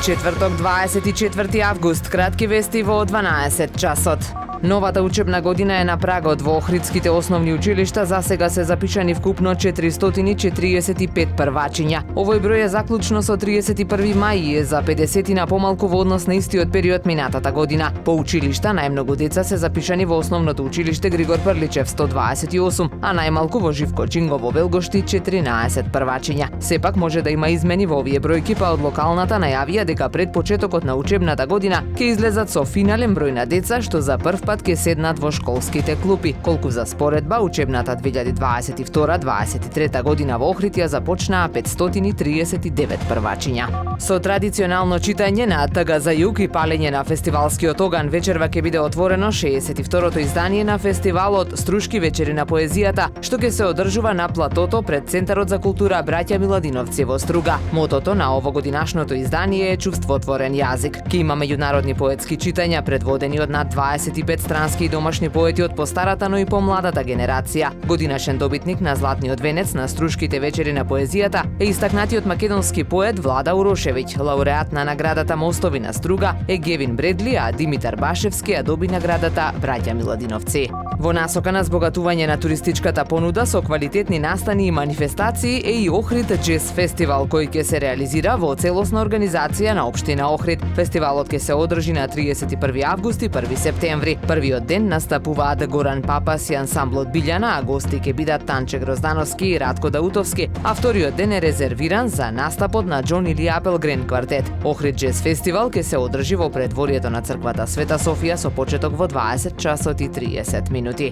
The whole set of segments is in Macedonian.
Четврток, 24 август, кратки вести во 12 часот. Новата учебна година е на прагот. Во Охридските основни училишта за сега се запишани вкупно 445 првачиња. Овој број е заклучно со 31 мај и е за 50 на помалку во однос на истиот период минатата година. По училишта најмногу деца се запишани во основното училиште Григор Прличев 128, а најмалку во Живко Чинго во Велгошти 14 првачиња. Сепак може да има измени во овие бројки, па од локалната најавија дека пред почетокот на учебната година ќе излезат со финален број на деца што за прв пат ќе седнат во школските клупи. Колку за споредба, учебната 2022-2023 година во Охрид ја започнаа 539 првачиња. Со традиционално читање на Тага за југ и палење на фестивалскиот оган, вечерва ќе биде отворено 62-то издание на фестивалот Струшки вечери на поезијата, што ќе се одржува на платото пред Центарот за култура Браќа Миладиновци во Струга. Мотото на овогодинашното издание е чувствотворен јазик. Ќе има меѓународни поетски читања предводени од над 25 странски и домашни поети од постарата, но и помладата генерација. Годинашен добитник на Златниот венец на Струшките вечери на поезијата е истакнатиот македонски поет Влада Урошевиќ. Лауреат на наградата Мостови на Струга е Гевин Бредли, а Димитар Башевски ја доби наградата Браќа Миладиновци. Во насока на збогатување на туристичката понуда со квалитетни настани и манифестации е и Охрид Джез фестивал, кој ќе се реализира во целосна организација на општина Охрид. Фестивалот ќе се одржи на 31 август и 1 септември. Првиот ден настапуваат Горан Папас и ансамблот Билјана, а гости ќе бидат Танче Гроздановски и Радко Даутовски, а вториот ден е резервиран за настапот на Џон Или Апелгрен квартет. Охрид Джез фестивал ќе се одржи во предворието на црквата Света Софија со почеток во 20 часот и 30 минути.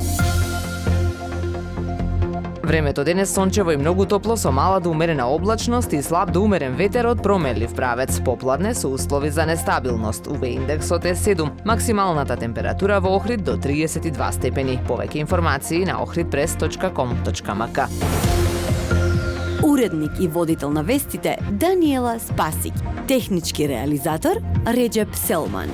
Времето денес сончево и многу топло со мала до умерена облачност и слаб до умерен ветер од променлив правец. Попладне со услови за нестабилност. УВ индексот е 7. Максималната температура во Охрид до 32 степени. Повеќе информации на ohridpress.com.mk. Уредник и водител на вестите Даниела Спасик. Технички реализатор Реджеп Селман.